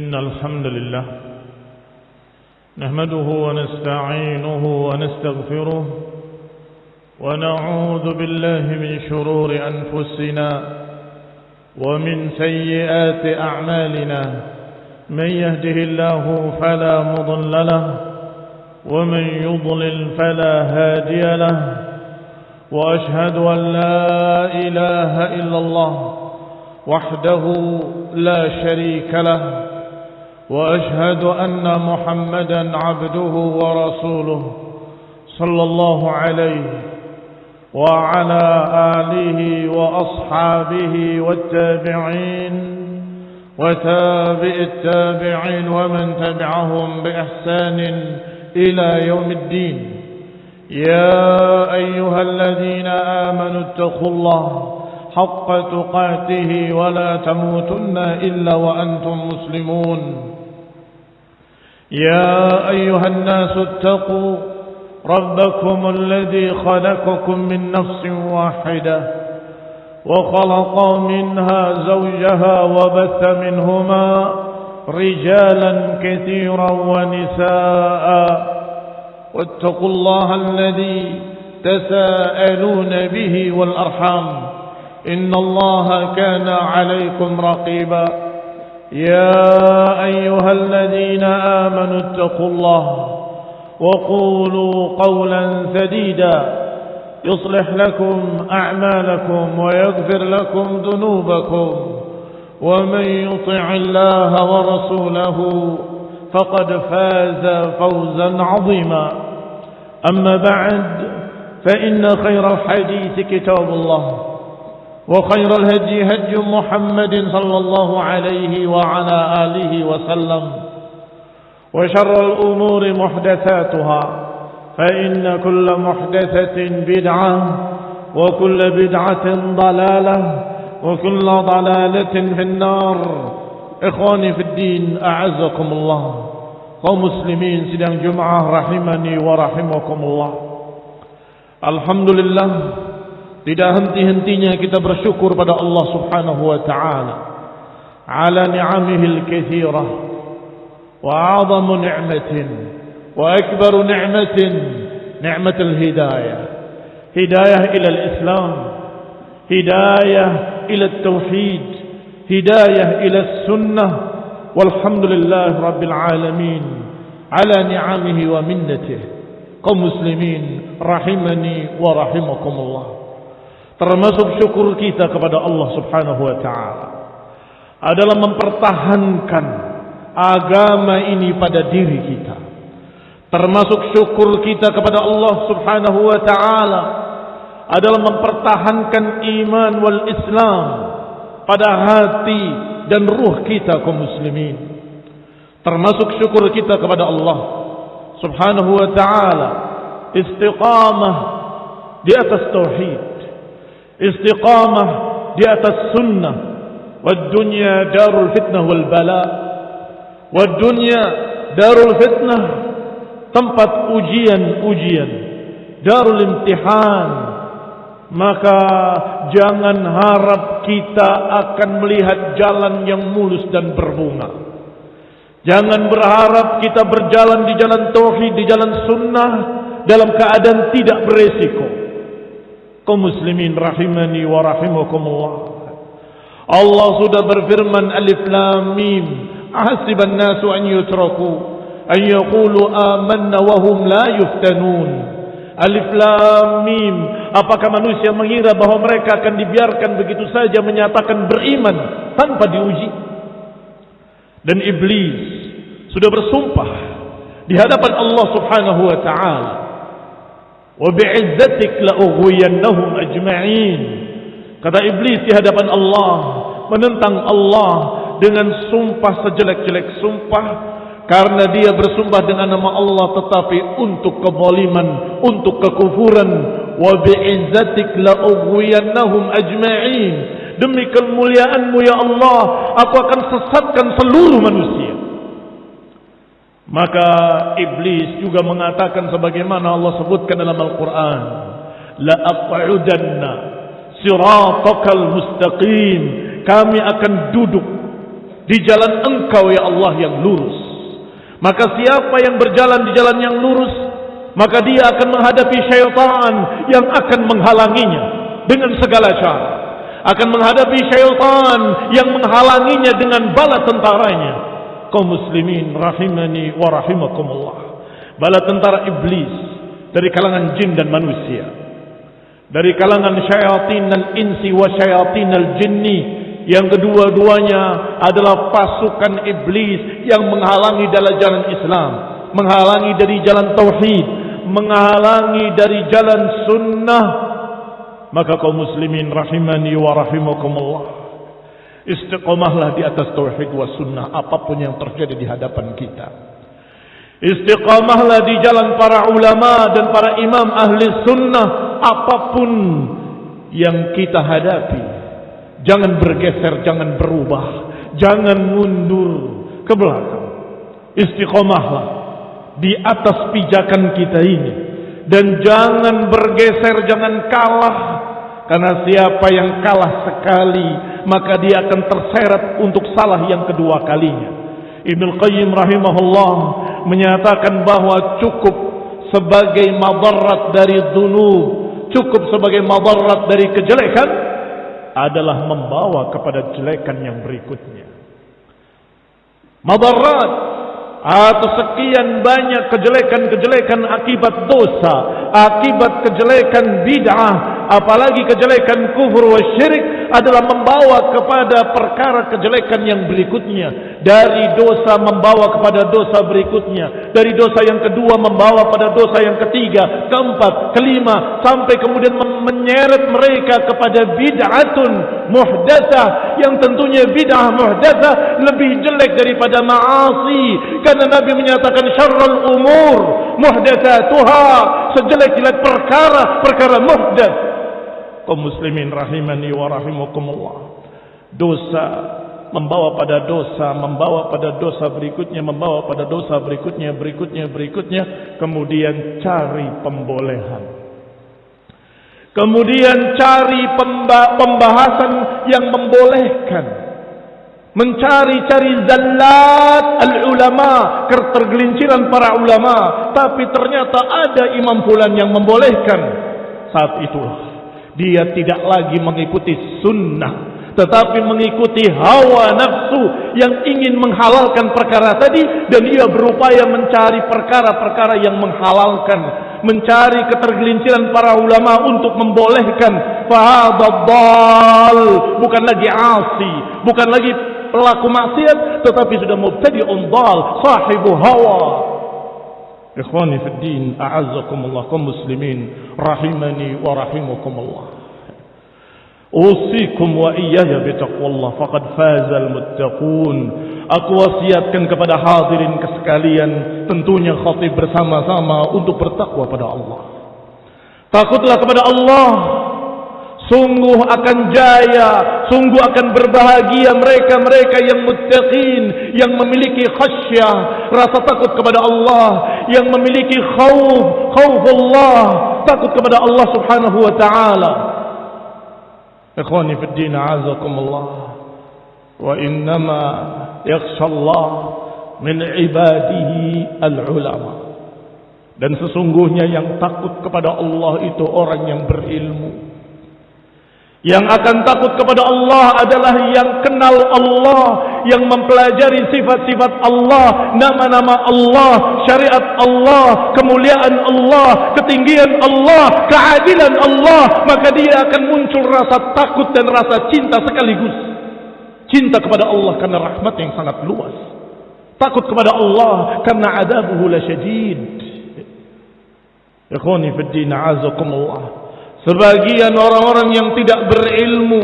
إن الحمد لله نحمده ونستعينه ونستغفره ونعوذ بالله من شرور أنفسنا ومن سيئات أعمالنا من يهده الله فلا مضل له ومن يضلل فلا هادي له وأشهد أن لا إله إلا الله وحده لا شريك له وأشهد أن محمدا عبده ورسوله صلى الله عليه وعلى آله وأصحابه والتابعين وتابع التابعين ومن تبعهم بإحسان إلى يوم الدين. يا أيها الذين آمنوا اتقوا الله حق تقاته ولا تموتن إلا وأنتم مسلمون. يا أيها الناس اتقوا ربكم الذي خلقكم من نفس واحدة وخلق منها زوجها وبث منهما رجالا كثيرا ونساء واتقوا الله الذي تساءلون به والأرحام إن الله كان عليكم رقيبا. يا أيها الذين آمنوا اتقوا الله وقولوا قولا سديدا يصلح لكم أعمالكم ويغفر لكم ذنوبكم ومن يطع الله ورسوله فقد فاز فوزا عظيما. أما بعد فإن خير الحديث كتاب الله وخير الهدي هدي محمد صلى الله عليه وعلى آله وسلم وشر الأمور محدثاتها فإن كل محدثة بدعة وكل بدعة ضلالة وكل ضلالة في النار. إخواني في الدين أعزكم الله. kaum muslimin sidang Jumat rahimani wa rahimakumullah. Alhamdulillah, tidak henti-hentinya kita bersyukur pada Allah Subhanahu wa taala ala ni'amihil katsirah wa 'azamu ni'matin wa akbaru ni'matin ni'matul hidayah. Hidayah ila al-Islam, hidayah ila at-tauhid, hidayah ila sunnah. Walhamdulillah rabbil alamin ala ni'amihi wa minnatihi. Kaum muslimin rahimani wa rahimakumullah, termasuk syukur kita kepada Allah Subhanahu wa taala adalah mempertahankan agama ini pada diri kita. Termasuk syukur kita kepada Allah Subhanahu wa taala adalah mempertahankan iman wal Islam pada hati dan ruh kita kaum muslimin. Termasuk syukur kita kepada Allah Subhanahu wa taala istiqamah di atas tauhid, istiqamah di atas sunnah. Wad dunya darul fitnah wal bala. Wad dunya darul fitnah, tempat ujian-ujian, darul imtihan. Maka jangan harap kita akan melihat jalan yang mulus dan berbunga. Jangan berharap kita berjalan di jalan tauhid, di jalan sunnah dalam keadaan tidak beresiko. Kaum muslimin rahimani wa rahimakumullah. Allah sudah berfirman, Alif Lam Mim, ahasiban nasu an yutraku an yaqulu amanna wa hum la yuftanun. Alif Lam Mim, apakah manusia mengira bahwa mereka akan dibiarkan begitu saja menyatakan beriman tanpa diuji? Dan iblis sudah bersumpah di hadapan Allah Subhanahu wa taala, wa bi'izzatik la ughwiyannahum ajma'in. Kata iblis di hadapan Allah, menentang Allah dengan sumpah sejelek-jelek sumpah, karena dia bersumpah dengan nama Allah tetapi untuk kezaliman, untuk kekufuran. Wa bi'izzatik la ughwiyannahum ajma'in. Demi kemuliaanmu ya Allah, aku akan sesatkan seluruh manusia. Maka iblis juga mengatakan sebagaimana Allah sebutkan dalam Al-Quran, la aq'udanna siratakal mustaqim. Kami akan duduk di jalan Engkau ya Allah yang lurus. Maka siapa yang berjalan di jalan yang lurus, maka dia akan menghadapi syaitan yang akan menghalanginya dengan segala cara. Akan menghadapi syaitan yang menghalanginya dengan bala tentaranya. Kaum muslimin rahimani wa rahimakumullah. Bala tentara iblis dari kalangan jin dan manusia, dari kalangan syayatin al-insi wa syayatin al-jinni, yang kedua-duanya adalah pasukan iblis yang menghalangi dari jalan Islam, menghalangi dari jalan tauhid, menghalangi dari jalan sunnah. Maka kaum muslimin rahimani wa rahimakumullah, istiqamahlah di atas tauhid wa sunnah apapun yang terjadi di hadapan kita. Istiqamahlah di jalan para ulama dan para imam ahli sunnah apapun yang kita hadapi. Jangan bergeser, jangan berubah, jangan mundur ke belakang. Istiqamahlah di atas pijakan kita ini, dan jangan bergeser, jangan kalah. Karena siapa yang kalah sekali, maka dia akan terseret untuk salah yang kedua kalinya. Ibnu Qayyim rahimahullah menyatakan bahwa cukup sebagai madarat dari dzunub, cukup sebagai madarat dari kejelekan adalah membawa kepada kejelekan yang berikutnya. Madarat atau sekian banyak kejelekan-kejelekan akibat dosa, akibat kejelekan bid'ah, apalagi kejelekan kufur wa syirik, adalah membawa kepada perkara kejelekan yang berikutnya. Dari dosa membawa kepada dosa berikutnya, dari dosa yang kedua membawa pada dosa yang ketiga, keempat, kelima, sampai kemudian menyeret mereka kepada bid'atun muhdatsah, yang tentunya bid'ah muhdatsah lebih jelek daripada ma'asi. Karena Nabi menyatakan syarrul umur muhdatsatuha, sejelek-jelek perkara muhdats. Kaum muslimin rahimani wa rahimakumullah, dosa membawa pada dosa, membawa pada dosa berikutnya, membawa pada dosa berikutnya, kemudian cari pembolehan, kemudian cari pembahasan yang membolehkan, mencari-cari zallat al-ulama, ketergelinciran para ulama. Tapi ternyata ada imam fulan yang membolehkan. Saat itulah dia tidak lagi mengikuti sunnah, tetapi mengikuti hawa nafsu yang ingin menghalalkan perkara tadi, dan dia berupaya mencari perkara-perkara yang menghalalkan, mencari ketergelinciran para ulama untuk membolehkan. Fahadadal, bukan lagi asi, bukan lagi pelaku maksiat, tetapi sudah mubtadi'un dal, sahibu hawa. Ikhwani fi din, a'azzakumullah, kaum muslimin rahimani wa rahimakumullah. Usikum wa iyaya bitaqwallah faqad fazal muttaqun. Aku wasiatkan kepada hadirin sekalian, tentunya khatib bersama-sama, untuk bertakwa pada Allah. Takutlah kepada Allah, sungguh akan jaya, sungguh akan berbahagia mereka-mereka yang muttaqin, yang memiliki khasyah, rasa takut kepada Allah, yang memiliki khaufullah, takut kepada Allah subhanahu wa ta'ala. Ikhwani fi din, a'azakumullah, wa innama yakhsha Allah min ibadihi al-ulama. Dan sesungguhnya yang takut kepada Allah itu orang yang berilmu. Yang akan takut kepada Allah adalah yang kenal Allah, yang mempelajari sifat-sifat Allah, nama-nama Allah, syariat Allah, kemuliaan Allah, ketinggian Allah, keadilan Allah. Maka dia akan muncul rasa takut dan rasa cinta sekaligus. Cinta kepada Allah karena rahmat yang sangat luas, takut kepada Allah karena adabuhu la syadid. Ikhwani fid din, a'azakumullah. Sebagian orang-orang yang tidak berilmu,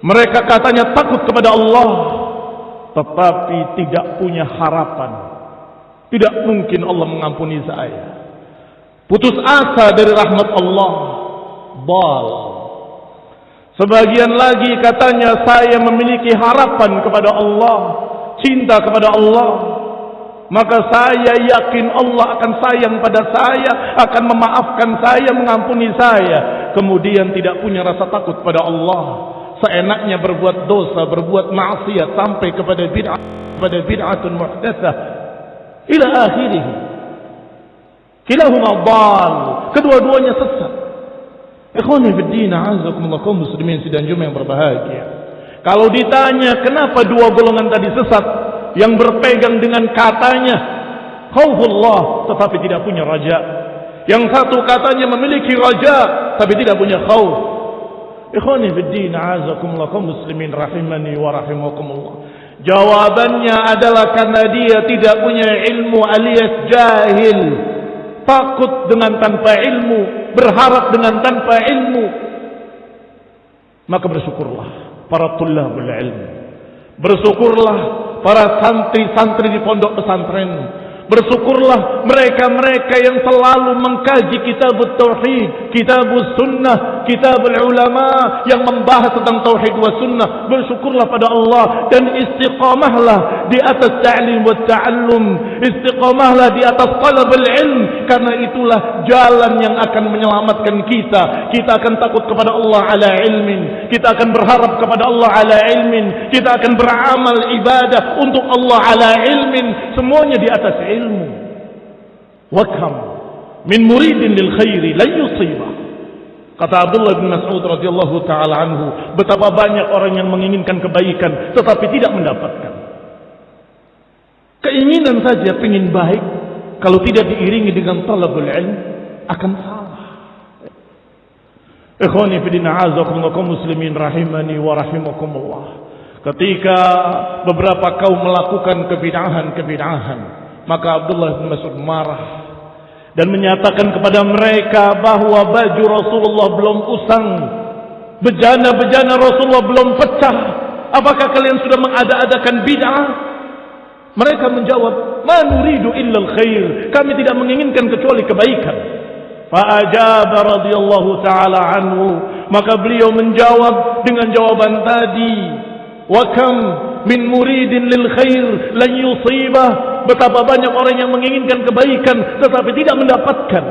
mereka katanya takut kepada Allah, tetapi tidak punya harapan. Tidak mungkin Allah mengampuni saya. Putus asa dari rahmat Allah. Bal. Sebagian lagi katanya saya memiliki harapan kepada Allah, cinta kepada Allah, maka saya yakin Allah akan sayang pada saya, akan memaafkan saya, mengampuni saya. Kemudian tidak punya rasa takut pada Allah. seenaknya berbuat dosa, berbuat maksiat sampai kepada bid'atun muhdatsah ila akhirih. Kilahuma dhal, kedua-duanya sesat. Ikhwani fid din, a'azzakumullah, kaum muslimin sidang Jumat yang berbahagia. Kalau ditanya kenapa dua golongan tadi sesat, yang berpegang dengan katanya khaufullah tetapi tidak punya raja, yang satu katanya memiliki raja tapi tidak punya khauf. Ikhwani fid din, a'azzakumullah, kaum muslimin rahimani wa rahimakumullah. Jawabannya adalah karena dia tidak punya ilmu alias jahil. Takut dengan tanpa ilmu, berharap dengan tanpa ilmu. Maka bersyukurlah para tullabul ilm, bersyukurlah para santri-santri di pondok pesantren, bersyukurlah mereka-mereka yang selalu mengkaji kitabut tauhid, kitabus sunnah, kitabul ulama yang membahas tentang tauhid wa sunnah. Bersyukurlah pada Allah dan istiqamahlah di atas ta'lim wa ta'allum, istiqamahlah di atas talabul ilm, karena itulah jalan yang akan menyelamatkan kita. Kita akan takut kepada Allah ala ilmin, kita akan berharap kepada Allah ala ilmin, kita akan beramal ibadah untuk Allah ala ilmin, semuanya di atas ilmu. Wa kam min muridin lil khairi la yusibah. Kata Abdullah bin Mas'ud radhiyallahu taala anhu, betapa banyak orang yang menginginkan kebaikan tetapi tidak mendapatkan. Keinginan saja ingin baik, kalau tidak diiringi dengan talabul ilm akan salah. Ikhwani fi din, a'azakumullah, kaum muslimin rahimani wa rahimakumullah. Ketika beberapa kaum melakukan kebid'ahan, maka Abdullah bin Mas'ud marah dan menyatakan kepada mereka bahwa baju Rasulullah belum usang, bejana-bejana Rasulullah belum pecah. Apakah kalian sudah mengada-adakan bid'ah? Mereka menjawab, "Ma nuridu illa al-khair." Kami tidak menginginkan kecuali kebaikan. Fa'ajaba radhiyallahu ta'ala anhu, maka beliau menjawab dengan jawaban tadi, "Wa kam min muridin lil khair lan yusibah." Betapa banyak orang yang menginginkan kebaikan tetapi tidak mendapatkan.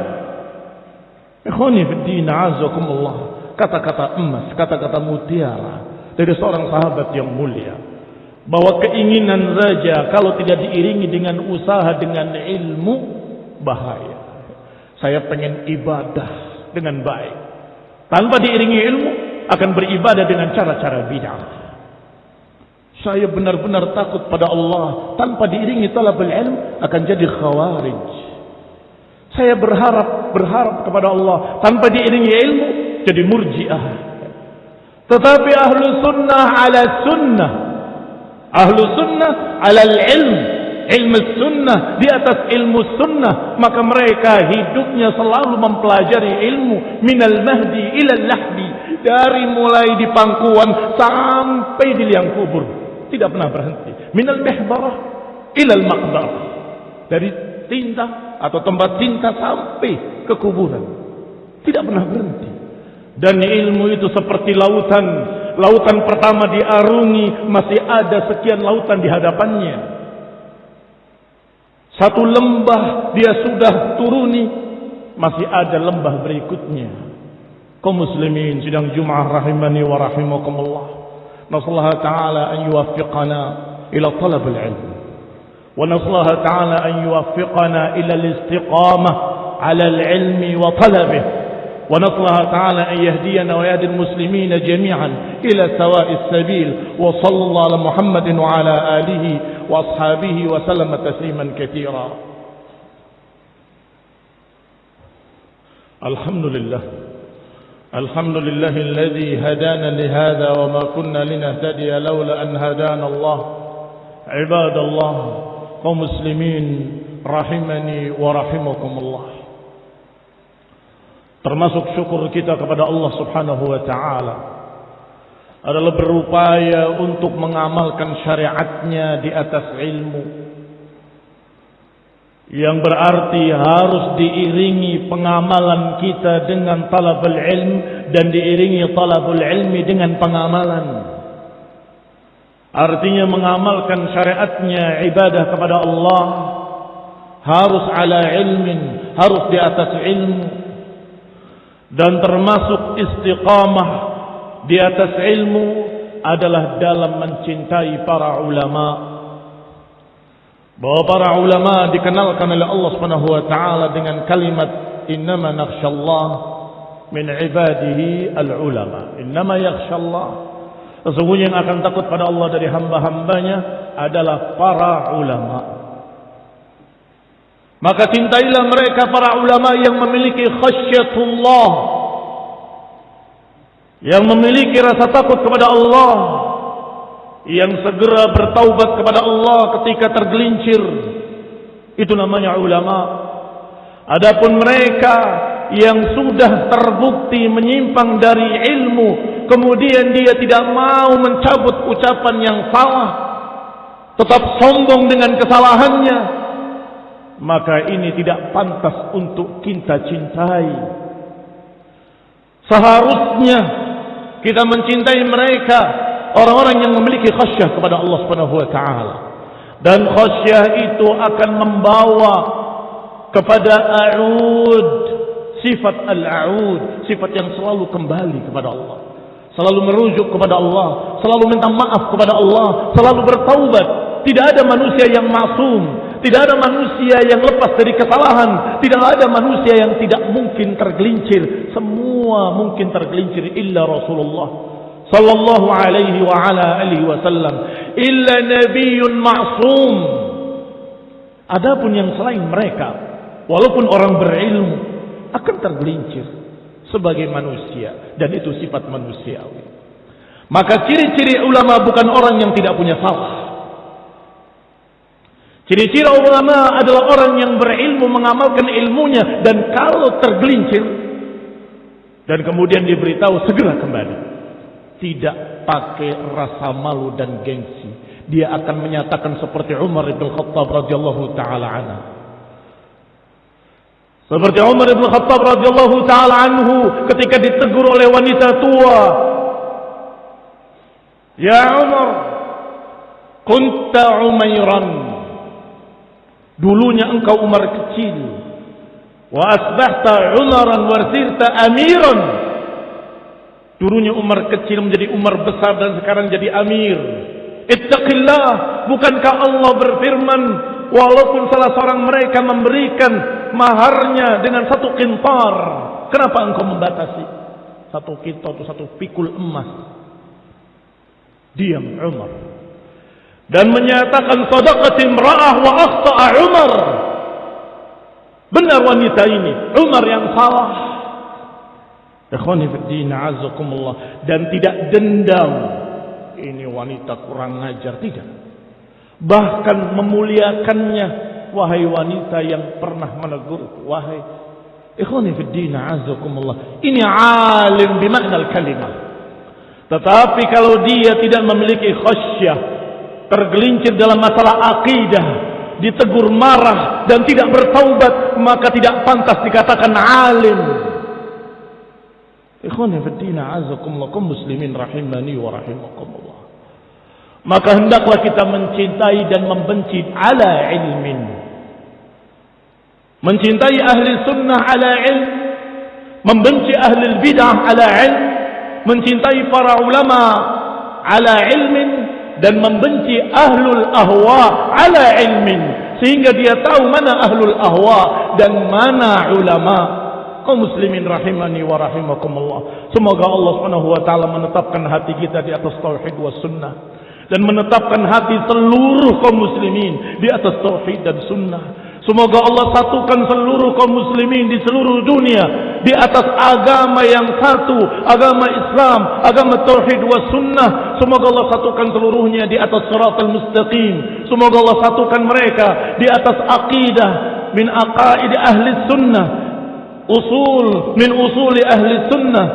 Ikhwani fid din, a'azakumullah, kata-kata emas, kata-kata mutiara dari seorang sahabat yang mulia, bahwa keinginan saja kalau tidak diiringi dengan usaha, dengan ilmu, bahaya. Saya pengen ibadah dengan baik, tanpa diiringi ilmu akan beribadah dengan cara-cara bid'ah. Saya benar-benar takut pada Allah, tanpa diiringi talabul ilm akan jadi khawarij. Saya berharap kepada Allah, tanpa diiringi ilmu jadi murji'ah. Tetapi ahlu sunnah ala sunnah, ahlu sunnah ala ilm, ilmu sunnah di atas ilmu sunnah, maka mereka hidupnya selalu mempelajari ilmu minal mahdi ilal lahdi, dari mulai di pangkuan sampai di liang kubur. Tidak pernah berhenti. Minal mihbarah ilal maqbarah, dari tinta atau tempat tinta sampai ke kuburan. Tidak pernah berhenti. Dan ilmu itu seperti lautan. Lautan pertama diarungi, masih ada sekian lautan di hadapannya. Satu lembah dia sudah turuni, masih ada lembah berikutnya. Kaum muslimin sidang Jumat rahimani wa rahimakumullah. نسأل الله تعالى أن يوفقنا إلى طلب العلم، ونسأل الله تعالى أن يوفقنا إلى الاستقامة على العلم وطلبه، ونسأل الله تعالى أن يهدينا ويهدي المسلمين جميعا إلى سواء السبيل. وصلى الله على محمد وعلى آله وأصحابه وسلم تسليما كثيرا. الحمد لله، الحمد لله الذي هدانا لهذا وما كنا لنهتدي لولا أن هدانا الله. عباد الله، kaum muslimin rahimani wa rahimakumullah. Termasuk syukur kita kepada Allah Subhanahu wa taala adalah berupaya untuk mengamalkan syariatnya di atas ilmu, yang berarti harus diiringi pengamalan kita dengan talabul ilm dan diiringi talabul ilmi dengan pengamalan. Artinya mengamalkan syariatnya, ibadah kepada Allah harus ala ilmin, harus di atas ilmu, dan termasuk istiqamah di atas ilmu adalah dalam mencintai para ulama. Bahwa para ulama dikenalkan oleh Allah Subhanahu wa taala dengan kalimat innama nakhshallah min ibadihi al-ulama. Innama yakhshallah, sesungguhnya yang akan takut pada Allah dari hamba-hambanya adalah para ulama. Maka cintailah mereka para ulama yang memiliki khasyatullah, yang memiliki rasa takut kepada Allah, yang segera bertaubat kepada Allah ketika tergelincir. Itu namanya ulama. Adapun mereka yang sudah terbukti menyimpang dari ilmu, kemudian dia tidak mau mencabut ucapan yang salah, tetap sombong dengan kesalahannya, maka ini tidak pantas untuk kita cintai. Seharusnya kita mencintai mereka, orang-orang yang memiliki khasyah kepada Allah Subhanahu wa taala. Dan khasyah itu akan membawa kepada a'ud, sifat al-a'ud, sifat yang selalu kembali kepada Allah, selalu merujuk kepada Allah, selalu minta maaf kepada Allah, selalu bertaubat. Tidak ada manusia yang maksum, tidak ada manusia yang lepas dari kesalahan, tidak ada manusia yang tidak mungkin tergelincir. Semua mungkin tergelincir illa Rasulullah sallallahu alaihi wa ala alihi wasallam, illa nabiyyun ma'sum. Adapun yang selain mereka, walaupun orang berilmu, akan tergelincir sebagai manusia, dan itu sifat manusiawi. Maka ciri-ciri ulama bukan orang yang tidak punya salah. Ciri-ciri ulama adalah orang yang berilmu, mengamalkan ilmunya, dan kalau tergelincir dan kemudian diberitahu, segera kembali. Tidak pakai rasa malu dan gengsi. Dia akan menyatakan seperti Umar ibn Khattab radhiyallahu taala anhu. Seperti Umar ibn Khattab radhiyallahu taala anhu ketika ditegur oleh wanita tua. Ya Umar, kunta Umairan. Dulunya engkau Umar kecil. Wa asbahta Umaran wa sirta amiran. Dulunya Umar kecil menjadi Umar besar dan sekarang jadi amir. Ittaqillah, bukankah Allah berfirman, walaupun salah seorang mereka memberikan maharnya dengan 1 qintar, kenapa engkau membatasi? 1 qintar itu 1 pikul emas. Diam Umar. Dan menyatakan sadaqat imra'ah wa akhta'a Umar. Benar wanita ini, Umar yang salah. Ikhwani fi din, a'azzakumullah. Dan tidak dendam, ini wanita kurang ajar, tidak. Bahkan memuliakannya, wahai wanita yang pernah menegur, wahai ikhwani fi din, a'azzakumullah. Ini alim bimakna al-kalimah. Tetapi kalau dia tidak memiliki khasyah, tergelincir dalam masalah akidah, ditegur marah dan tidak bertaubat, maka tidak pantas dikatakan alim. Ikhwan fillah, azakumullah, kaum muslimin rahimani wa rahimakumullah. Maka hendaklah kita mencintai dan membenci ala ilmin. Mencintai ahli sunnah ala ilm, membenci ahli bid'ah ala ilm, mencintai para ulama ala ilmin, dan membenci ahlul ahwa ala ilmin, sehingga dia tahu mana ahlul ahwa dan mana ulama. Kaum muslimin rahimani wa rahimakumullah. Semoga Allah Subhanahu wa taala menetapkan hati kita di atas tauhid was sunnah, dan menetapkan hati seluruh kaum muslimin di atas tauhid dan sunnah. Semoga Allah satukan seluruh kaum muslimin di seluruh dunia di atas agama yang satu, agama Islam, agama tauhid was sunnah. Semoga Allah satukan seluruhnya di atas shiratal mustaqim. Semoga Allah satukan mereka di atas aqidah min aqaid ahli sunnah, usul min usuli ahli sunnah.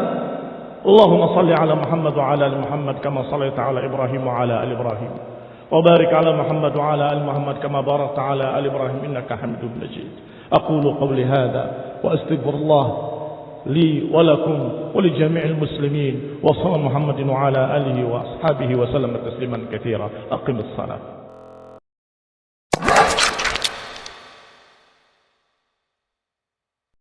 Allahumma salli ala Muhammad wa ala ali Muhammad kama sallaita ala Ibrahim wa ala ali Ibrahim. وبارك على محمد وعلى آل محمد كما باركت على آل إبراهيم إنك حميد مجيد. أقول قولي هذا وأستغفر الله لي ولكم ولجميع المسلمين، وصلى محمد وعلى آله وأصحابه وسلم تسليما كثيرا. أقم الصلاة.